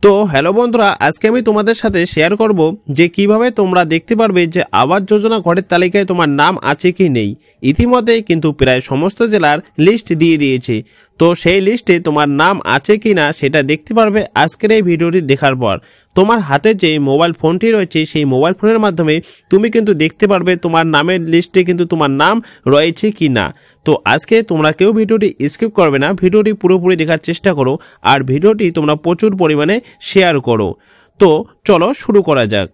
তো হ্যালো বন্ধুরা, আজকে আমি তোমাদের সাথে শেয়ার করব যে কিভাবে তোমরা দেখতে পারবে যে আবাস যোজনা ঘরের তালিকায় তোমার নাম আছে কি নেই। ইতিমধ্যে কিন্তু প্রায় সমস্ত জেলার লিস্ট দিয়ে দিয়েছে, তো সেই লিস্টে তোমার নাম আছে কি না সেটা দেখতে পারবে আজকের এই ভিডিওটি দেখার পর। তোমার হাতে যে মোবাইল ফোনটি রয়েছে সেই মোবাইল ফোনের মাধ্যমে তুমি কিন্তু দেখতে পারবে তোমার নামের লিস্টে কিন্তু তোমার নাম রয়েছে কি না। তো আজকে তোমরা কেউ ভিডিওটি স্কিপ করবে না, ভিডিওটি পুরোপুরি দেখার চেষ্টা করো আর ভিডিওটি তোমরা প্রচুর পরিমাণে শেয়ার করো। তো চলো শুরু করা যাক।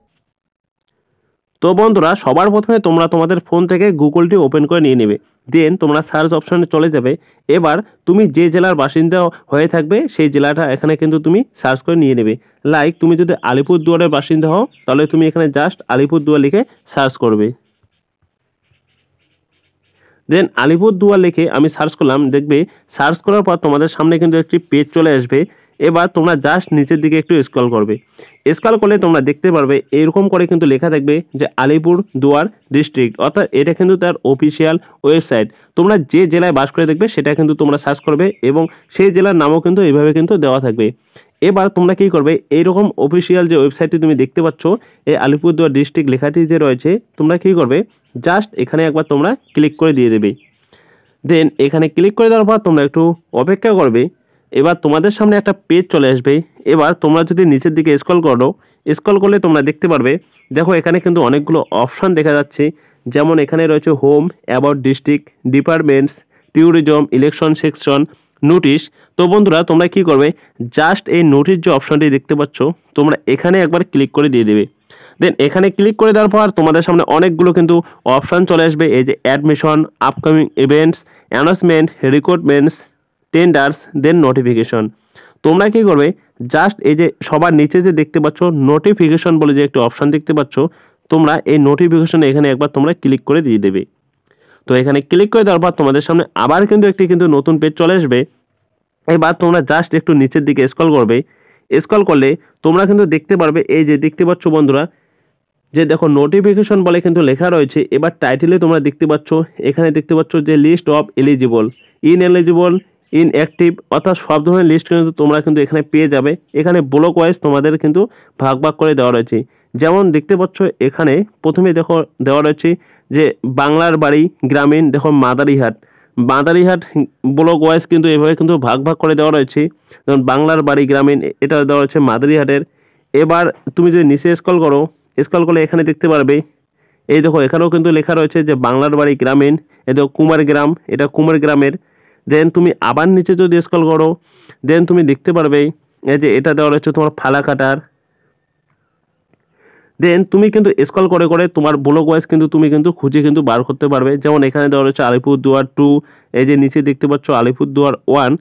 তো বন্ধুরা, সবার প্রথমে তোমরা তোমাদের ফোন থেকে গুগলটি ওপেন করে নিয়ে নেবে, দেন তোমরা সার্চ অপশনে চলে যাবে। এবার তুমি যে জেলার বাসিন্দা হয়ে থাকবে সেই জেলাটা এখানে কিন্তু তুমি সার্চ করে নিয়ে নেবে। লাইক তুমি যদি আলিপুরদুয়ারের বাসিন্দা হও তাহলে তুমি এখানে জাস্ট আলিপুরদুয়ার লিখে সার্চ করবে। দেন আলিপুরদুয়ার লিখে আমি সার্চ করলাম, দেখবে সার্চ করার পর তোমাদের সামনে কিন্তু একটি পেজ চলে আসবে। এবার তোমরা জাস্ট নিচের দিকে একটু স্ক্রল করবে। স্ক্রল করলে তোমরা দেখতে পারবে এরকম করে কিন্তু লেখা থাকবে যে আলিপুরদুয়ার ডিস্ট্রিক্ট, অর্থাৎ এটা কিন্তু তার অফিসিয়াল ওয়েবসাইট। তোমরা যে জেলায় বাস করে দেখবে সেটা কিন্তু তোমরা সার্চ করবে এবং সেই জেলার নামও কিন্তু এইভাবে কিন্তু দেওয়া থাকবে। এবার তোমরা কী করবে, এইরকম অফিসিয়াল যে ওয়েবসাইটটি তুমি দেখতে পাচ্ছ এই আলিপুরদুয়ার ডিস্ট্রিক্ট লেখাটি যে রয়েছে, তোমরা কী করবে জাস্ট এখানে একবার তোমরা ক্লিক করে দিয়ে দেবে। দেন এখানে ক্লিক করে দেওয়ার পর তোমরা একটু অপেক্ষা করবে। এবার তোমাদের সামনে একটা পেজ চলে আসবে। এবার তোমরা যদি নিচের দিকে স্ক্রল করলে তোমরা দেখতে পারবে, দেখো এখানে কিন্তু অনেকগুলো অপশান দেখা যাচ্ছে। যেমন এখানে রয়েছে home, about district, departments, tourism, election section, notice. তো বন্ধুরা তোমরা কি করবে, জাস্ট এই নোটিশ যে অপশানটি দেখতে পাচ্ছ তোমরা এখানে একবার ক্লিক করে দিয়ে দেবে। দেন এখানে ক্লিক করে দেওয়ার পর তোমাদের সামনে অনেকগুলো কিন্তু অপশান চলে আসবে। এই যে admission, upcoming events, announcement, recruitments, tenders, then notification. তোমরা কি করবে, জাস্ট এই যে সবার নিচে যে দেখতে পাচ্ছ নোটিফিকেশন বলে যে একটি অপশান দেখতে পাচ্ছ, তোমরা এই নোটিফিকেশনে এখানে একবার তোমরা ক্লিক করে দিয়ে দেবে। তো এখানে ক্লিক করে দেওয়ার পর তোমাদের সামনে আবার কিন্তু একটি নতুন পেজ চলে আসবে। এবার তোমরা জাস্ট একটু নিচের দিকে স্ক্রল করবে। স্ক্রল করলে তোমরা কিন্তু দেখতে পারবে এই যে দেখতে পাচ্ছ বন্ধুরা, যে দেখো নোটিফিকেশন বলে কিন্তু লেখা রয়েছে। এবার টাইটেলে তোমরা দেখতে পাচ্ছ, এখানে দেখতে পাচ্ছ যে list of eligible, ineligible, inactive, অর্থাৎ সব ধরনের লিস্ট কিন্তু তোমরা কিন্তু এখানে পেয়ে যাবে। এখানে ব্লক ওয়াইজ তোমাদের কিন্তু ভাগ ভাগ করে দেওয়া রয়েছে। যেমন দেখতে পাচ্ছ এখানে প্রথমে দেখো দেওয়া রয়েছে যে বাংলার বাড়ি গ্রামীণ, দেখো মাদারিহাট ব্লক ওয়াইজ কিন্তু এভাবে কিন্তু ভাগ ভাগ করে দেওয়া রয়েছে। যেমন বাংলার বাড়ি গ্রামীণ এটা দেওয়া রয়েছে মাদারিহাটের। এবার তুমি যদি নিচে স্ক্রল করলে এখানে দেখতে পারবে এই দেখো এখানেও কিন্তু লেখা রয়েছে যে বাংলার বাড়ি গ্রামীণ, এ দেখো কুমারগ্রাম, এটা কুমারগ্রামের। দেন তুমি আবার নিচে যদি স্ক্রল করো, দেন তুমি দেখতে পারবে এই যে এটা দেওয়া রয়েছে তোমার ফালাকাটার। দেন তুমি কিন্তু স্ক্রল করে করে তোমার ব্লক ওয়াইজ কিন্তু তুমি কিন্তু খুঁজে কিন্তু বার করতে পারবে। যেমন এখানে দেওয়া রয়েছে আলিপুরদুয়ার 2, এই যে নিচে দেখতে পাচ্ছ আলিপুরদুয়ার 1।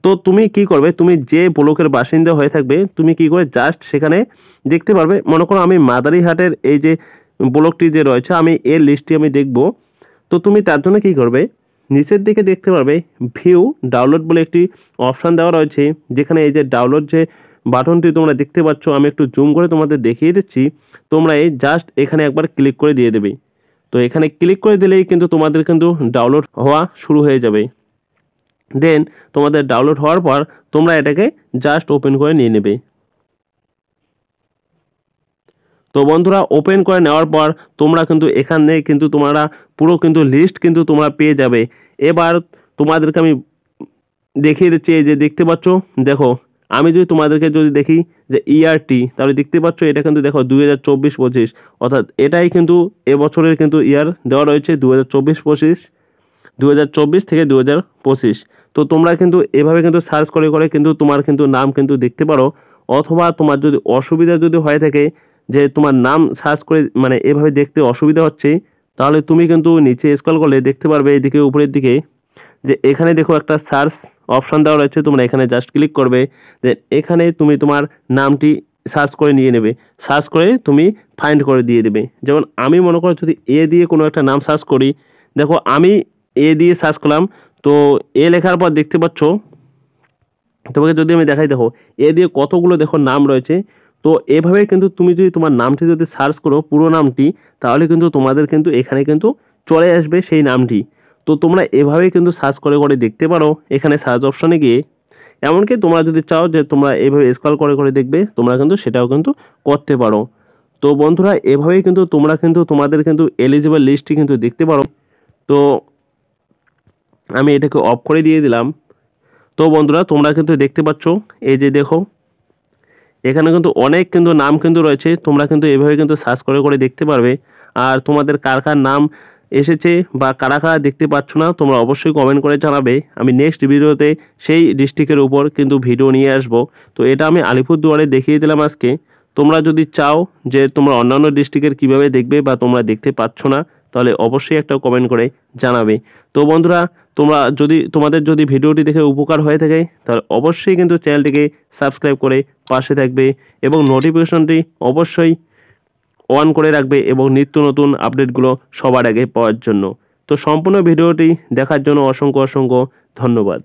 তো তুমি কি করবে, তুমি যে ব্লকের বাসিন্দা হয়ে থাকবে তুমি কি করে জাস্ট সেখানে দেখতে পারবে। মনে করো আমি মাদারিহাটের এই যে ব্লকটি যে রয়েছে আমি এর লিস্টটি আমি দেখব। তো তুমি তার জন্য কী করবে, নিচের দিকে দেখতে পারবে ভিউ ডাউনলোড বলে একটি অপশান দেওয়া রয়েছে, যেখানে এই যে ডাউনলোড যে বাটনটি তোমরা দেখতে পাচ্ছ, আমি একটু জুম করে তোমাদের দেখিয়ে দিচ্ছি। তোমরা এই জাস্ট এখানে একবার ক্লিক করে দিয়ে দেবে। তো এখানে ক্লিক করে দিলেই কিন্তু তোমাদের কিন্তু ডাউনলোড হওয়া শুরু হয়ে যাবে। দেন তোমাদের ডাউনলোড হওয়ার পর তোমরা এটাকে জাস্ট ওপেন করে নিয়ে নেবে। তো বন্ধুরা ওপেন করে নেওয়ার পর তোমরা কিন্তু এখানে কিন্তু তোমরা পুরো কিন্তু লিস্ট কিন্তু তোমরা পেয়ে যাবে। এবার তোমাদেরকে আমি দেখিয়ে দিচ্ছি, এই যে দেখতে পাচ্ছ দেখো, আমি যদি তোমাদেরকে যদি দেখি যে ইয়ারটি, তাহলে দেখতে পাচ্ছ এটা কিন্তু দেখো 2024-25, অর্থাৎ এটাই কিন্তু এবছরের কিন্তু ইয়ার দেওয়া রয়েছে 2024-25, 2024 থেকে 2025। তো তোমরা কিন্তু এভাবে কিন্তু সার্চ করে করে কিন্তু তোমার কিন্তু নাম কিন্তু দেখতে পারো। অথবা তোমার যদি অসুবিধা যদি হয়ে থাকে যে তোমার নাম সার্চ করে মানে এভাবে দেখতে অসুবিধা হচ্ছে, তাহলে তুমি কিন্তু নিচে স্ক্রল করলে দেখতে পারবে এদিকে উপরের দিকে যে এখানে দেখো একটা সার্চ অপশান দেওয়া রয়েছে। তোমরা এখানে জাস্ট ক্লিক করবে, দেন এখানে তুমি তোমার নামটি সার্চ করে নিয়ে নেবে। সার্চ করে তুমি ফাইন্ড করে দিয়ে দেবে। যেমন আমি মনে করো যদি এ দিয়ে কোনো একটা নাম সার্চ করি, দেখো আমি এ দিয়ে সার্চ করলাম, তো এ লেখার পর দেখতে পাচ্ছ তোমাকে যদি আমি দেখাই, দেখো এ দিয়ে কতগুলো দেখো নাম রয়েছে। তো এভাবে কিন্তু তুমি যদি তোমার নামটি যদি সার্চ করো পুরো নামটি, তাহলে কিন্তু তোমাদের কিন্তু এখানে কিন্তু চলে আসবে সেই নামটি। তো তোমরা এভাবেই কিন্তু সার্চ করে করে দেখতে পারো এখানে সার্চ অপশানে গিয়ে। এমনকি তোমরা যদি চাও যে তোমরা এইভাবে স্ক্রল করে করে দেখবে, তোমরা কিন্তু সেটাও কিন্তু করতে পারো। তো বন্ধুরা এভাবেই কিন্তু তোমরা কিন্তু তোমাদের কিন্তু এলিজিবল লিস্টটি কিন্তু দেখতে পারো। তো আমি এটাকে অফ করে দিয়ে দিলাম। তো বন্ধুরা তোমরা কিন্তু দেখতে পাচ্ছ, এই যে দেখো এখানে কিন্তু অনেক কিন্তু নাম কিন্তু রয়েছে, তোমরা কিন্তু এভাবে কিন্তু সার্চ করে করে দেখতে পারবে। আর তোমাদের কার কার নাম এসেছে বা কারা কারা দেখতে পাচ্ছ না, তোমরা অবশ্যই কমেন্ট করে জানাবে। আমি নেক্সট ভিডিওতে সেই ডিস্ট্রিক্টের উপর কিন্তু ভিডিও নিয়ে আসব। তো এটা আমি আলিপুরদুয়ারে দেখিয়ে দিলাম আজকে। তোমরা যদি চাও যে তোমরা অন্যান্য ডিস্ট্রিক্টের কীভাবে দেখবে বা তোমরা দেখতে পাচ্ছ না, তাহলে অবশ্যই একটা কমেন্ট করে জানাবে। তো বন্ধুরা তোমাদের যদি ভিডিওটি দেখে উপকার হয়ে থাকে, তাহলে অবশ্যই কিন্তু চ্যানেলটিকে সাবস্ক্রাইব করে পাশে থাকবে এবং নোটিফিকেশনটি অবশ্যই অন করে রাখবে এবং নিত্য নতুন আপডেটগুলো সবার আগে পাওয়ার জন্য। তো সম্পূর্ণ ভিডিওটি দেখার জন্য অসংখ্য অসংখ্য ধন্যবাদ।